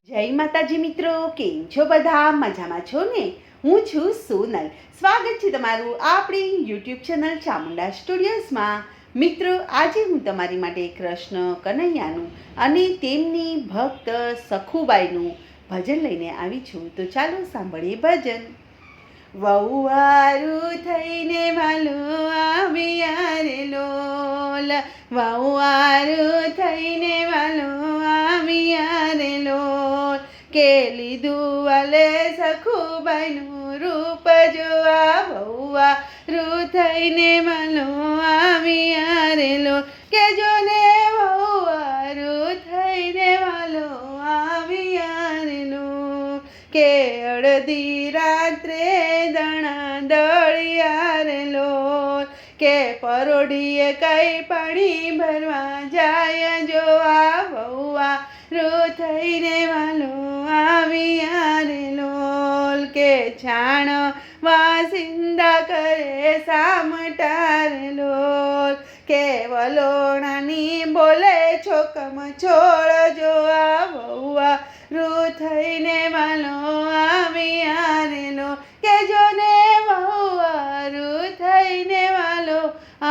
જય માતાજી મિત્રો, કેમ છો બધા? મજામાં છો ને? હું છું સોનલ. સ્વાગત છે તમારું આપણી યુટ્યુબ ચેનલ ચામુંડા સ્ટુડિયોઝમાં. મિત્રો, આજે હું તમારી માટે કૃષ્ણ કનૈયાનું અને તેમની ભક્ત સખુબાઈનું ભજન લઈને આવી છું. તો ચાલો સાંભળીએ ભજન. વહુવારું થઈને વાલો આવ્યા રે લોલ, વહુવારું થઈને વાલો આવ્યા રે લોલ, કે લીધું વાલે સખુબાઈનું રૂપ જોવા, વહુવારું થઈને વાલો આવ્યા રે લોલ, કે જોને વહુવારું થઈને વાલો આવ્યા રે લોલ, કે અડધી રાત્રે દણા દળિયા રે લોલ, કે પરોઢીએ કઈ પાણી ભરવા જાય જોવા, વહુવારું થઈને વાલો આવ્યા રે લોલ, કે છાણ વાસિંદા કરે સામટા રે લોલ, કે વલોણાની બોલે છોકમ છોડ જોવા, વહુવારું થઈને વાલો આવ્યા રે લોલ, કે જોને વહુવારું થઈને વાલો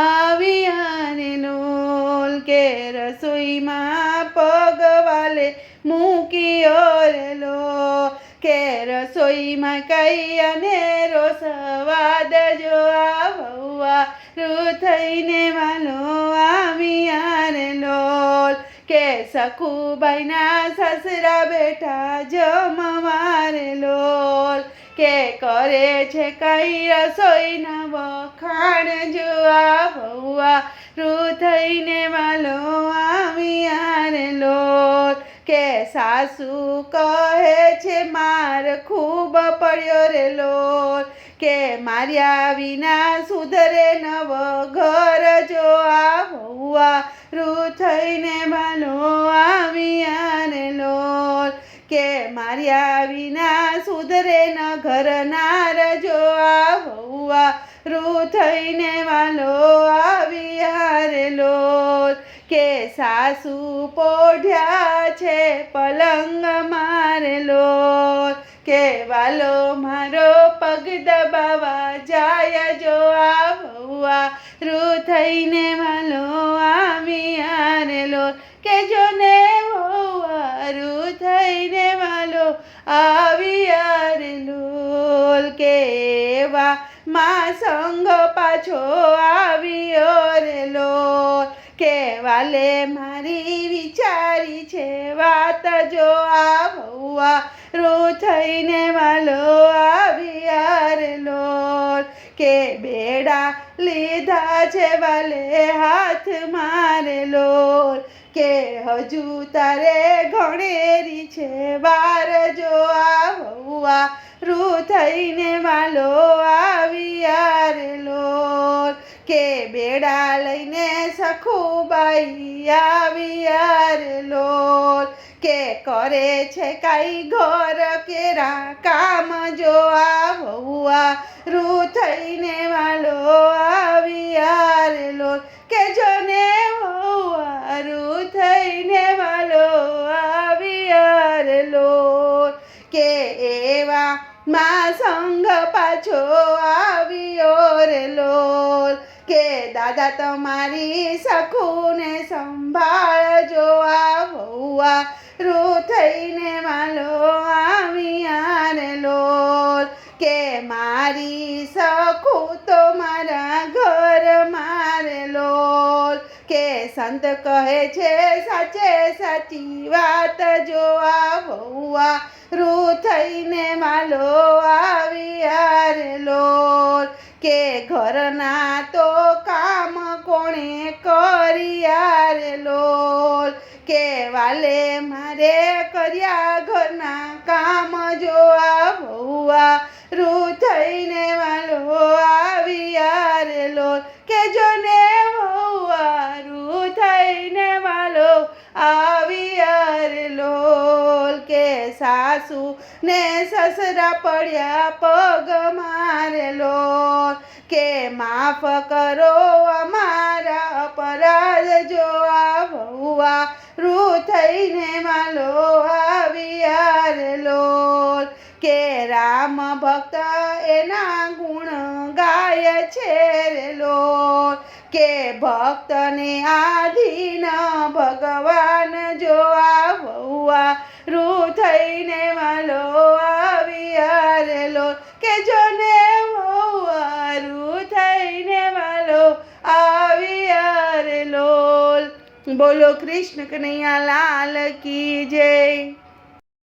આવ્યા રે લોલ, કે રસોઈમાં પગ વાલે મૂક્યો રે લોલ, કે રસોઈમાં કઈ અનેરો સ્વાદ જોવા, વહુવારું થઈને વાલો આવ્યા રે લોલ, કે સખુબાઈના સસરા બેઠા જમવા રે લોલ, કે કરે છે કઈ રસોઈના વખાણ જોવા, વહુવારું થઈને વાલો આવ્યા રે લોલ, કે સાસુ કહે છે માર ખૂબ પડ્યો રે લોલ, કે માર્યા વિના સુધરે નવ ઘર જોવા, વહુવારું થઈને વાલો આવ્યા રે લોલ, કે માર્યા વિના સુધરે ન ઘર નાર જોવા, વહુવારું થઈને વાલો આવ્યા રે લોલ, કે સાસુ પોઢ્યા છે પલંગ મારે લોલ, કે વાલો મારો પગ દબાવા જાય જોવા, વહુવારું થઈને વાલો આવ્યા રે લોલ, કે જોને વહુવારું થઈને વાલો આવ્યા રે લોલ, કે એવા માં સંગ પાછો આવ્યો રે લોલ, કે વાલે મારી વિચારી છે વાત જોવા, વહુવારું થઈને વાલો આવ્યા રે લોલ, કે બેડા લીધા છે વાલે હાથ મારે લોલ, કે હજુ તારે ઘણેરી છે વાર જોવા, વહુવારું થઈને વાલો આવ્યા રે લોલ, કે બેડા લઈને સખુબાઈ આવ્યા રે લોલ, કે કરે છે કાંઈ ઘર કેરા કામ જોવા, વહુવારું થઈને વાલો આવ્યા રે લોલ, કે જોને વહુવારું થઈને વાલો આવ્યા રે લોલ, કે એવા માં સંગ પાછો આવ્યો રે લોલ, કે દાદા તમારી સખુને સંભાળ જોવા, વહુવારું થઈને વાલો આવ્યા રે લોલ, કે મારી સખુ તો મારા ઘર મારે લોલ, કે સંત કહે છે સાચે સાચી વાત જોવા, વહુવારું થઈને વાલો આવ્યા રે લોલ, કે ઘરના તો કામ કોણે કર્યા રે લોલ, કે વાલે મારે કર્યા ઘરના કામ જોવા, વહુવારું થઈને વાલો આવ્યા રે લોલ, કે જોને વહુવારું થઈને વાલો આવ્યા રે લોલ, કે સાસુ ને સસરા પડ્યા પગ મારે લોલ, કે માફ કરો અમારા અપરાધ જોવા, વહુવારું થઈને વાલો આવ્યા રામ ભક્ત એના ગુણ ગાય છે રે લોલ કે ભક્તને આધીન ભગવાન જોવા વહુઆ રૂ થઈને વાલો આવ્યા રે લોલ કે જોને વહુઆ રૂ થઈને વાલો આવ્યા રે લોલ. બોલો કૃષ્ણ કનૈયા લાલ કી જય.